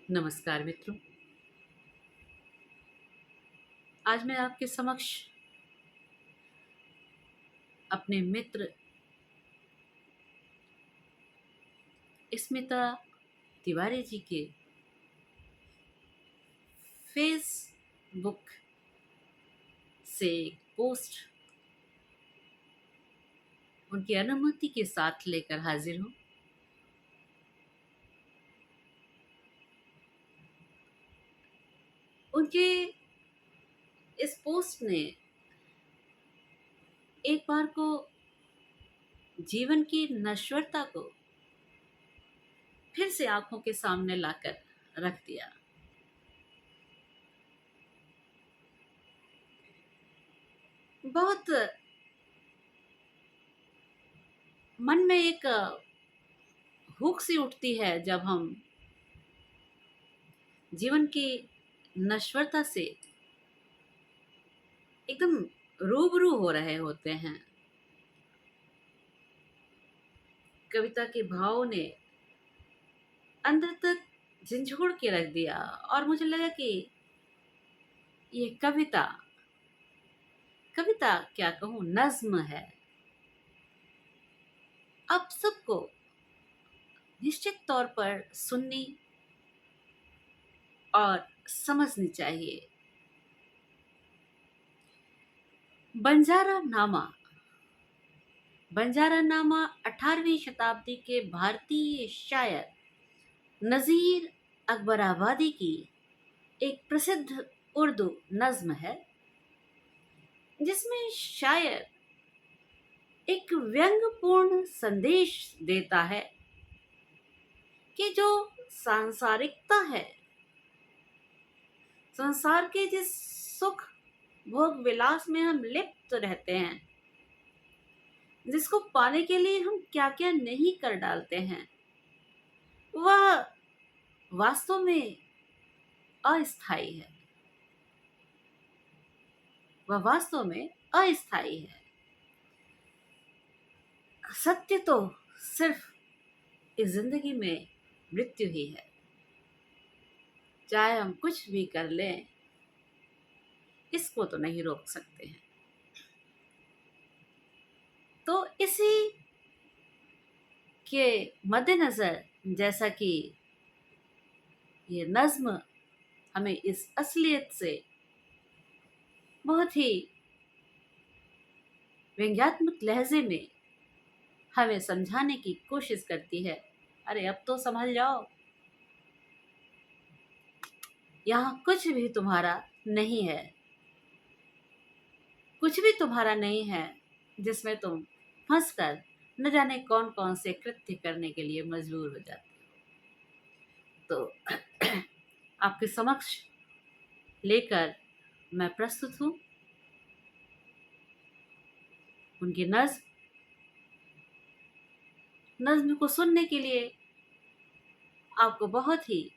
नमस्कार मित्रों। आज मैं आपके समक्ष अपने मित्र स्मिता तिवारी जी के फेसबुक से एक पोस्ट उनकी अनुमति के साथ लेकर हाजिर हूँ। उनके इस पोस्ट ने एक बार को जीवन की नश्वरता को फिर से आंखों के सामने लाकर रख दिया। बहुत मन में एक हुक सी उठती है जब हम जीवन की नश्वरता से एकदम रूबरू हो रहे होते हैं। कविता के भाव ने अंदर तक झंझोड़ के रख दिया और मुझे लगा कि ये कविता कविता क्या कहूँ, नज्म है। अब सबको निश्चित तौर पर सुननी और समझनी चाहिए। बंजारा नामा 18वीं शताब्दी के भारतीय शायर नज़ीर अकबराबादी की एक प्रसिद्ध उर्दू नज्म है, जिसमें शायर एक व्यंग्यपूर्ण संदेश देता है कि जो सांसारिकता है, संसार के जिस सुख भोग विलास में हम लिप्त रहते हैं, जिसको पाने के लिए हम क्या क्या नहीं कर डालते हैं, वह वास्तव में अस्थायी है। वह वास्तव में अस्थायी है। सत्य तो सिर्फ इस जिंदगी में मृत्यु ही है। चाहे हम कुछ भी कर लें, इसको तो नहीं रोक सकते हैं। तो इसी के मद्देनजर, जैसा कि ये नज्म हमें इस असलियत से बहुत ही व्यंग्यात्मक लहजे में हमें समझाने की कोशिश करती है, अरे अब तो समझ जाओ, यहाँ कुछ भी तुम्हारा नहीं है, कुछ भी तुम्हारा नहीं है जिसमें तुम फंसकर न जाने कौन कौन से कृत्य करने के लिए मजबूर हो जाते हो। तो आपके समक्ष लेकर मैं प्रस्तुत हूँ उनकी नज्म को सुनने के लिए आपको बहुत ही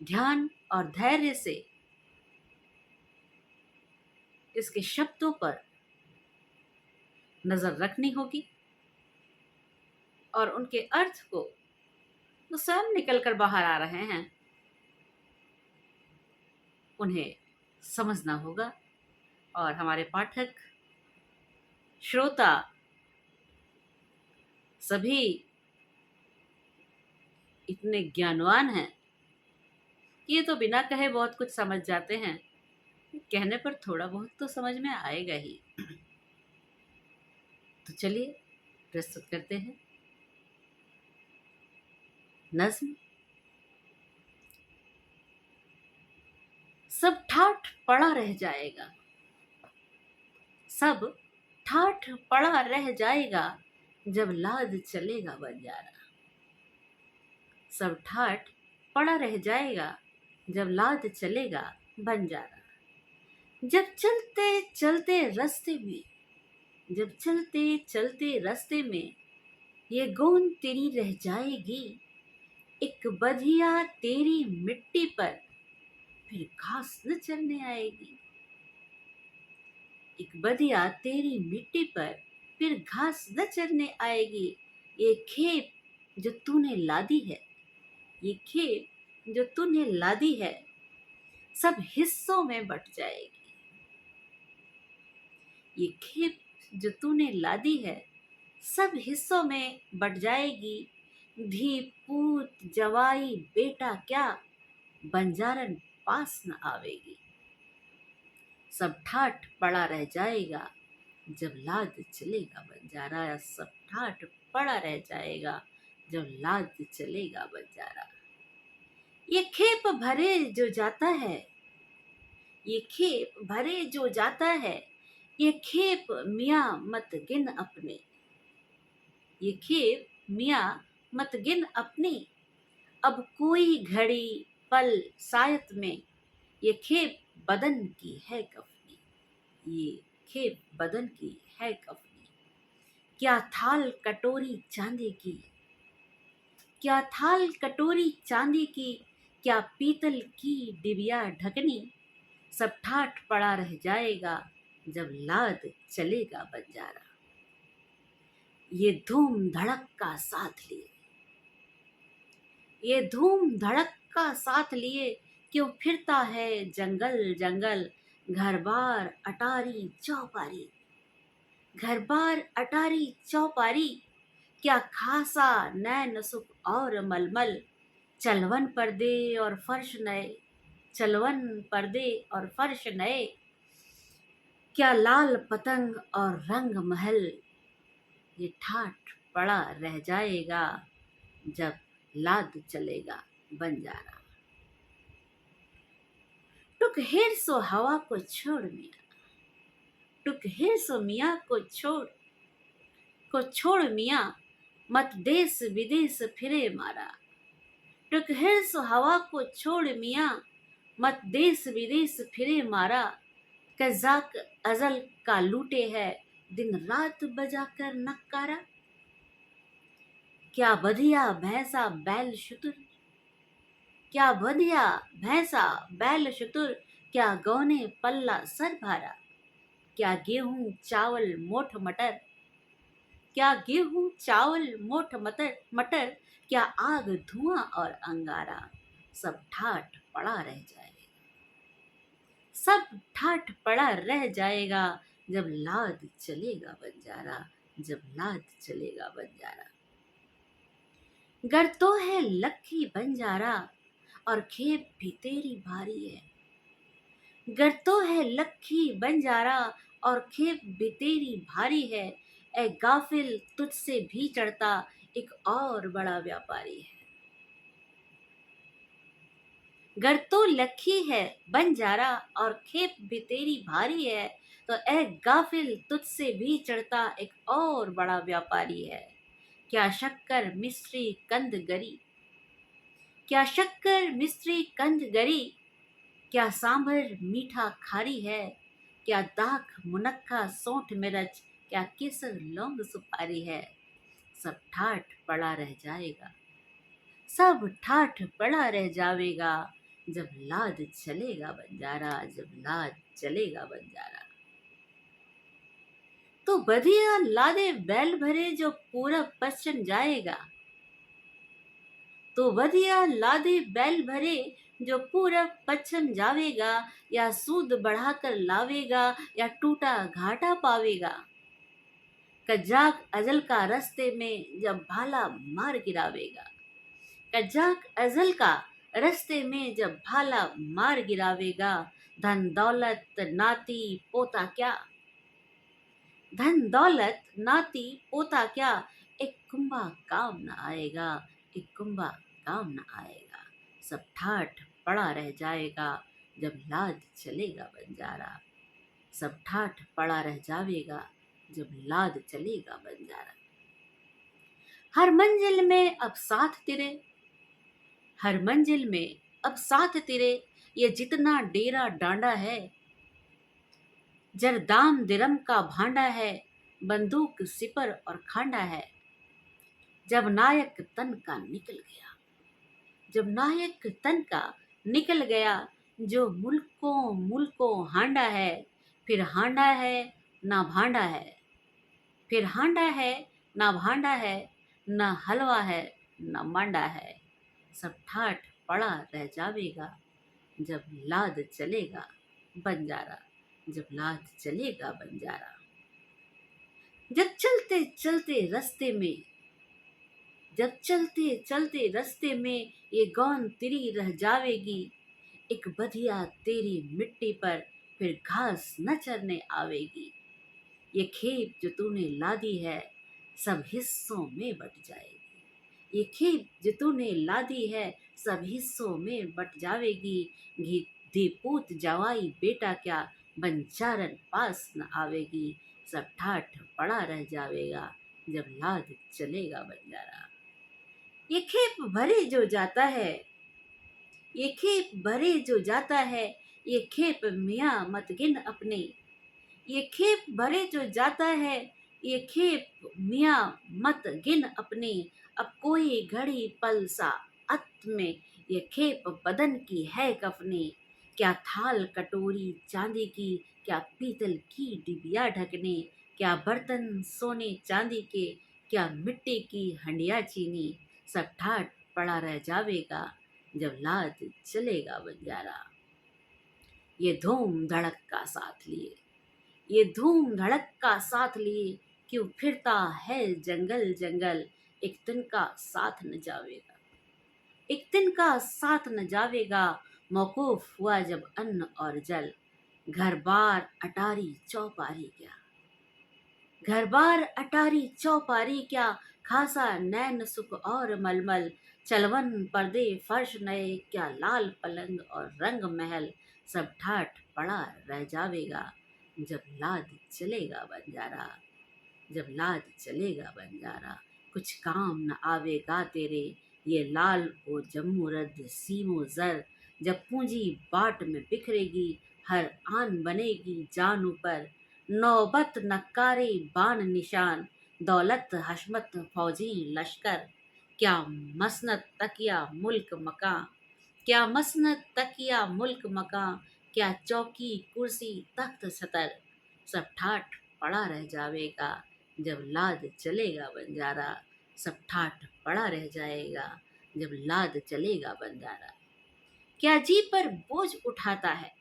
ध्यान और धैर्य से इसके शब्दों पर नजर रखनी होगी और उनके अर्थ को जो स्वयं निकल कर बाहर आ रहे हैं, उन्हें समझना होगा। और हमारे पाठक श्रोता सभी इतने ज्ञानवान हैं कि ये तो बिना कहे बहुत कुछ समझ जाते हैं, कहने पर थोड़ा बहुत तो समझ में आएगा ही। तो चलिए प्रस्तुत करते हैं नज्म। सब ठाठ पड़ा रह जाएगा, सब ठाठ पड़ा रह जाएगा जब लाद चलेगा बंजारा। सब ठाठ पड़ा रह जाएगा जब लाद चलेगा बंजारा। जब चलते चलते रास्ते में, जब चलते चलते रास्ते में ये गोंद तेरी रह जाएगी, एक बधिया तेरी मिट्टी पर फिर घास न चरने आएगी। एक बधिया तेरी मिट्टी पर फिर घास न चरने आएगी। ये खेप जो तूने लादी है, ये खेप जो तूने लादी है सब हिस्सों में बट जाएगी। ये खेप जो तूने लादी है सब हिस्सों में बट जाएगी। धी पूत जवाई बेटा क्या बंजारन पास न आवेगी। सब ठाठ पड़ा रह जाएगा जब लाद चलेगा बंजारा। सब ठाठ पड़ा रह जाएगा जब लाद चलेगा बंजारा। ये खेप भरे जो जाता है, ये खेप भरे जो जाता है, ये खेप मियाँ मत गिन अपने। ये खेप मियाँ मत गिन अपनी। अब कोई घड़ी पल सायत में, ये खेप बदन की है कफनी। ये खेप बदन की है कफनी। क्या थाल कटोरी चांदी की, क्या थाल कटोरी चांदी की, क्या पीतल की डिबिया ढकनी। सब ठाठ पड़ा रह जाएगा जब लाद चलेगा बंजारा। ये धूम धड़क का साथ लिए, ये धूम धड़क का साथ लिए क्यों फिरता है जंगल जंगल। घर बार अटारी चौपारी, घर बार अटारी चौपारी। क्या खासा नैन सुख और मलमल। चलवन पर्दे और फर्श नए, चलवन पर्दे और फर्श नए। क्या लाल पतंग और रंग महल। ये ठाठ पड़ा रह जाएगा जब लाद चलेगा बंजारा। टुक हेर सो हवा को छोड़ मियाँ, टुक हेर सो मियाँ को छोड़ मियाँ। मत देश विदेश फिरे मारा। टुक हेर सो हवा को छोड़ मियाँ, मत देश विदेश फिरे मारा। कज़ाक अजल का लूटे है दिन रात बजाकर नक्कारा। क्या बधिया भैंसा बैल शुतुर, क्या बधिया भैंसा बैल शुतुर। क्या गौने पल्ला सर भारा। क्या गेहूं चावल मोठ मटर, क्या गेहूं चावल मोठ मटर मटर। क्या आग धुआं और अंगारा। सब ठाठ पड़ा रह जाएगा, सब ठाठ पड़ा रह जाएगा जब लाद चलेगा बंजारा। जब लाद चलेगा बंजारा। गर तो है लक्की बंजारा और खेप भी तेरी भारी है। गर तो है लक्की बंजारा और खेप भी तेरी भारी है। ए गाफिल तुझसे भी चढ़ता एक और बड़ा व्यापारी है। गर तो लखी है बंजारा और खेप भी तेरी भारी है, तो ए गाफिल तुझसे भी चढ़ता एक और बड़ा व्यापारी है। क्या शक्कर मिश्री कंद गरी, क्या शक्कर मिश्री कंद गरी। क्या सांभर मीठा खारी है। क्या दाख मुनक्का सौंठ मिर्च, क्या केसर लौंग सुपारी है। सब ठाठ पड़ा रह जाएगा, सब ठाठ पड़ा रह जावेगा जब लाद चलेगा बंजारा। जब लाद चलेगा बंजारा। तो बधिया लादे बैल भरे जो पूरब पश्चिम जाएगा, तो बधिया लादे बैल भरे जो पूरब पश्चिम जावेगा। या सूद बढ़ाकर लावेगा या टूटा घाटा पावेगा। कज्जाक अजल का रस्ते में जब भाला मार गिरावेगा। कज्जाक अजल का रस्ते में जब भाला मार गिरावेगा। धन दौलत नाती पोता क्या, धन दौलत नाती पोता क्या। एक कुंभा काम न आएगा, एक कुंभा काम न आएगा। सब ठाठ पड़ा रह जाएगा जब लाद चलेगा बंजारा। सब ठाठ पड़ा रह जावेगा जब लाद चलेगा बंजारा। हर मंजिल में अब साथ तेरे, हर मंजिल में अब साथ तेरे। ये जितना डेरा डांडा है, जरदाम दिरम का भांडा है। बंदूक सिपर और खांडा है। जब नायक तन का निकल गया, जब नायक तन का निकल गया। जो मुल्कों मुल्कों हांडा है, फिर हांडा है ना भांडा है। फिर हांडा है ना भांडा है, ना हलवा है ना मांडा है। सब ठाठ पड़ा रह जावेगा, जब लाद चलेगा बंजारा, जब लाद चलेगा बंजारा। जब चलते चलते रास्ते में, जब चलते चलते रास्ते में ये गौन तिरी रह जावेगी, एक बधिया तेरी मिट्टी पर फिर घास न चरने आवेगी। ये खेप जो तूने लादी है सब हिस्सों में बट जाएगी, ये खेप जो तूने लादी है सब हिस्सों में बट जावेगी। धी पूत जवाई बेटा क्या बंजारन पास न आवेगी, सब ठाठ पड़ा रह जावेगा, जब लाद चलेगा बंजारा। ये खेप भरे जो जाता है, ये खेप भरे जो जाता है, ये खेप मियाँ मत गिन अपने, ये खेप भरे जो जाता है, ये खेप मियाँ मत गिन अपने। अब कोई घड़ी पल सा अत में ये खेप बदन की है कफने। क्या थाल कटोरी चांदी की, क्या पीतल की डिबिया ढकने, क्या बर्तन सोने चांदी के, क्या मिट्टी की हंडिया चीनी, सब ठाठ पड़ा रह जावेगा, जब लाद चलेगा बंजारा। ये धूम धड़क का साथ लिए, ये धूम धड़क का साथ लिए, क्यों फिरता है जंगल जंगल, एक दिन का साथ न जावेगा, एक दिन का साथ न जावेगा। मौकूफ हुआ जब अन्न और जल, घर बार अटारी चौपारी क्या, घर बार अटारी चौपारी क्या, खासा नैन सुख और मलमल, चलवन पर्दे फर्श नए, क्या लाल पलंग और रंग महल, सब ठाठ पड़ा रह जावेगा, जब लाद चलेगा बंजारा, जब लाद चलेगा बंजारा। कुछ काम न आवेगा तेरे ये लाल ओ जमुरद सीमो जर, जब पूंजी बाट में बिखरेगी, हर आन बनेगी जान ऊपर, नौबत नक्कारे बान निशान, दौलत हशमत फौजी लश्कर, क्या मसनत तकिया मुल्क मकां, क्या मसनत तकिया मुल्क मकां, क्या चौकी कुर्सी तख्त सतर, सब ठाठ पड़ा रह जावेगा, जब लाद चलेगा बंजारा, सब ठाठ पड़ा रह जाएगा, जब लाद चलेगा बंजारा। क्या जी पर बोझ उठाता है,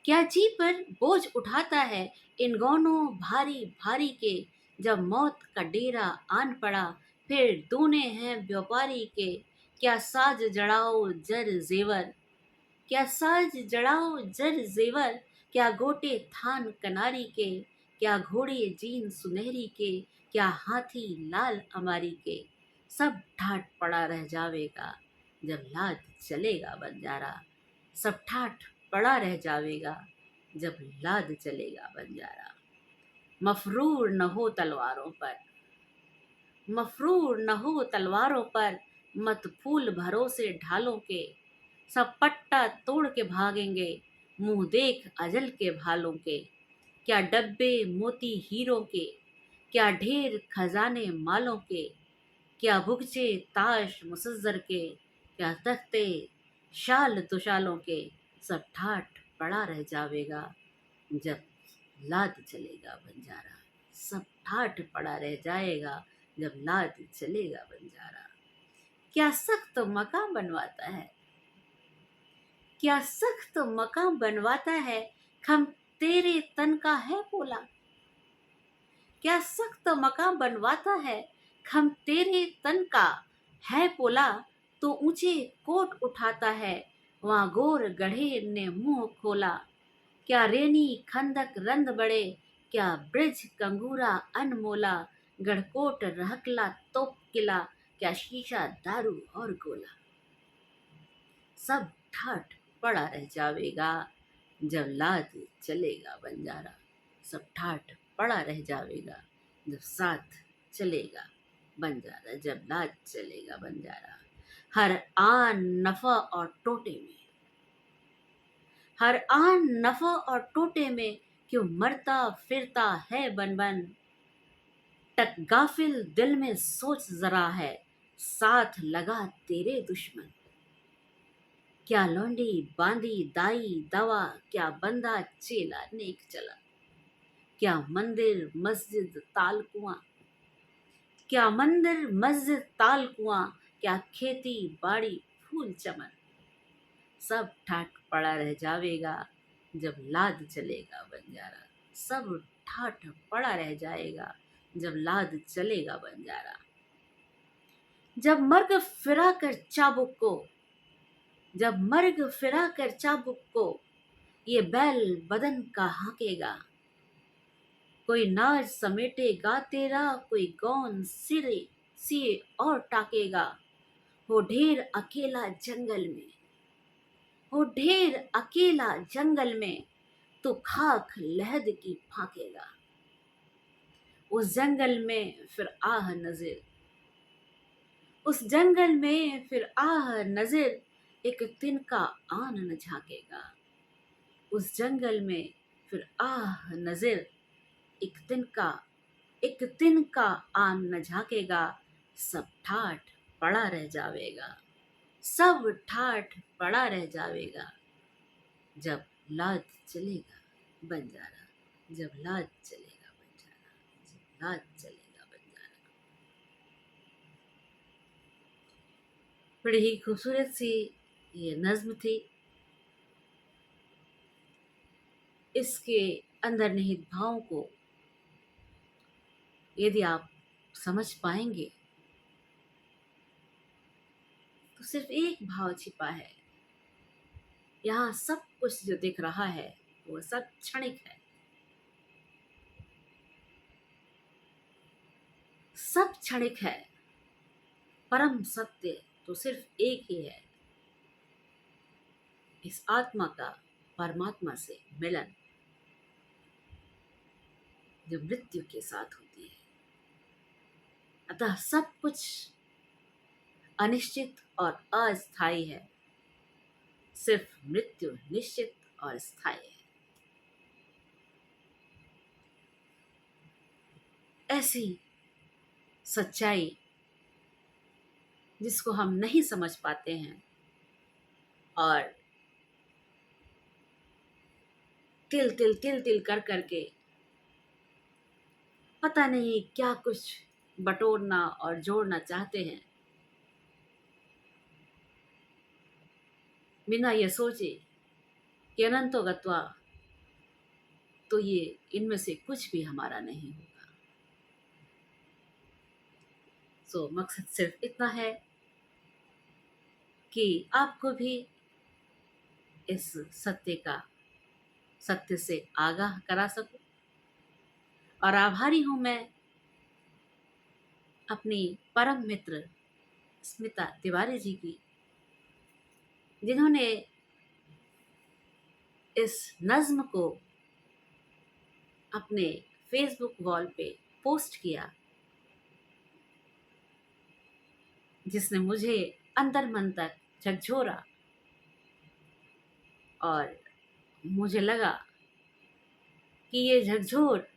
क्या जी पर बोझ उठाता है, इन गौनों भारी भारी के, जब मौत का डेरा आन पड़ा, फिर दूने हैं व्यापारी के, क्या साज जड़ाओ जर जेवर, क्या साज जड़ाओ जर जेवर, क्या गोटे थान कनारी के, क्या घोड़े जीन सुनहरी के, क्या हाथी लाल अमारी के, सब ठाठ पड़ा रह जावेगा, जब लाद चलेगा बंजारा, सब ठाठ पड़ा रह जावेगा, जब लाद चलेगा बंजारा। मफरूर न हो तलवारों पर, मफरूर न हो तलवारों पर, मत फूल भरोसे ढालों के, सब पट्टा तोड़ के भागेंगे, मुंह देख अजल के भालों के, क्या डब्बे मोती हीरों के, क्या ढेर खजाने मालों के, क्या भुगचे ताश मुसज्जर के, क्या तख्ते शाल तुशालों के, सब ठाठ पड़ा रह जावेगा, जब लाद चलेगा बंजारा, सब ठाठ पड़ा रह जाएगा, जब लाद चलेगा बंजारा। क्या सख्त मकान बनवाता है, क्या सख्त मकान बनवाता है, खम तेरे तन का है पोला, क्या सख्त मकान बनवाता है, खम तेरे तन का है पोला, तो ऊंचे कोट उठाता है, वहाँ गोर गढ़े ने मुंह खोला, क्या रेनी खंदक रंद बड़े, क्या ब्रिज कंगूरा अनमोला, गढ़कोट रहकला तोप किला, क्या शीशा दारू और गोला, सब ठाठ पड़ा रह जावेगा, जब लाद चलेगा बंजारा, सब ठाठ पड़ा रह जावेगा, जब साथ चलेगा बंजारा, जब लाद चलेगा बंजारा। हर आन नफा और टोटे में, हर आन नफा और टोटे में, क्यों मरता फिरता है बन बन, टक गाफिल दिल में सोच जरा है, साथ लगा तेरे दुश्मन, क्या लौंडी बांधी दाई दवा, क्या बंदा चेला नेक चला, क्या मंदिर मस्जिद ताल कुआं, क्या मंदिर मस्जिद ताल कुआं, क्या खेती बाड़ी फूल चमन, सब ठाठ पड़ा रह जावेगा जब लाद चलेगा बंजारा। सब ठाठ पड़ा रह जाएगा जब लाद चलेगा बंजारा। जब मर्ग फिरा कर चाबुक को, जब मर्ग फिरा कर चाबुक को ये बैल बदन का हाँकेगा। कोई नाज समेटेगा तेरा, कोई गौन सिरे सिए और टाकेगा। हो ढेर अकेला जंगल में, हो ढेर अकेला जंगल में, तो खाक लहद की फाकेगा। उस जंगल में फिर आह नज़र, उस जंगल में फिर आह नज़र, एक तिनका आन न झाकेगा। उस जंगल में फिर आह नज़र, एक तिनका आन न झाकेगा। सब ठाठ पड़ा रह जावेगा, सब ठाठ पड़ा रह जावेगा जब लाद चलेगा बंजारा। जब लाद चलेगा बंजारा, जब लाद चलेगा बंजारा। बड़ी ही खूबसूरत सी ये नज्म थी। इसके अंदर निहित भावों को यदि आप समझ पाएंगे तो सिर्फ एक भाव छिपा है। यहाँ सब कुछ जो दिख रहा है वो सब क्षणिक है, सब क्षणिक है। परम सत्य तो सिर्फ एक ही है, इस आत्मा का परमात्मा से मिलन जो मृत्यु के साथ होती है। अतः सब कुछ अनिश्चित और अस्थायी है, सिर्फ मृत्यु निश्चित और स्थायी है। ऐसी सच्चाई जिसको हम नहीं समझ पाते हैं और तिल तिल तिल तिल कर करके पता नहीं क्या कुछ बटोरना और जोड़ना चाहते हैं, बिना ये सोचे कि अनंतो गत्वा तो ये इनमें से कुछ भी हमारा नहीं होगा। सो मकसद सिर्फ इतना है कि आपको भी इस सत्य से आगाह करा सकूं। और आभारी हूं मैं अपनी परम मित्र स्मिता तिवारी जी की, जिन्होंने इस नज्म को अपने फेसबुक वॉल पे पोस्ट किया, जिसने मुझे अंतर मन तक झकझोरा और मुझे लगा कि ये झकझोर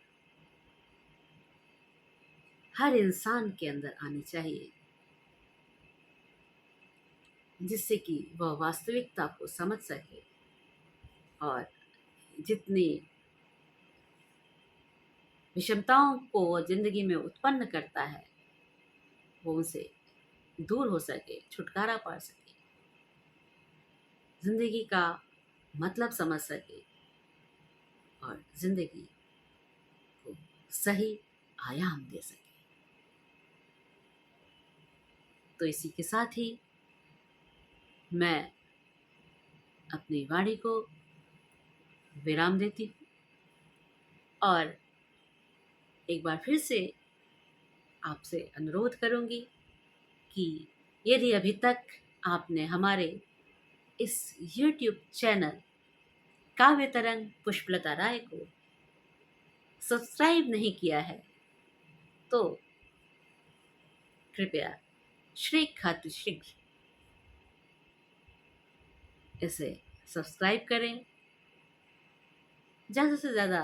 हर इंसान के अंदर आनी चाहिए, जिससे कि वह वास्तविकता को समझ सके और जितनी विषमताओं को वो जिंदगी में उत्पन्न करता है वो उनसे दूर हो सके, छुटकारा पा सके, जिंदगी का मतलब समझ सके और जिंदगी को सही आयाम दे सके। तो इसी के साथ ही मैं अपनी वाणी को विराम देती हूँ और एक बार फिर से आपसे अनुरोध करूंगी कि यदि अभी तक आपने हमारे इस YouTube चैनल काव्य तरंग पुष्पलता राय को सब्सक्राइब नहीं किया है तो कृपया शीघ्र शीघ्र इसे सब्सक्राइब करें, ज़्यादा से ज़्यादा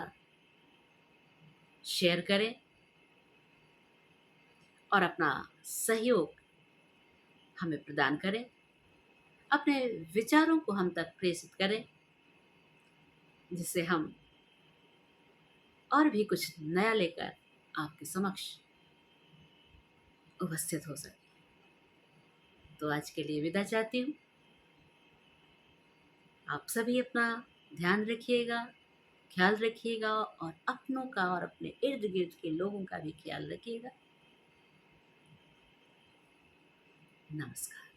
शेयर करें और अपना सहयोग हमें प्रदान करें, अपने विचारों को हम तक प्रेषित करें, जिससे हम और भी कुछ नया लेकर आपके समक्ष उपस्थित हो सके। तो आज के लिए विदा चाहती हूँ। आप सभी अपना ध्यान रखिएगा, ख्याल रखिएगा और अपनों का और अपने इर्द-गिर्द के लोगों का भी ख्याल रखिएगा। नमस्कार।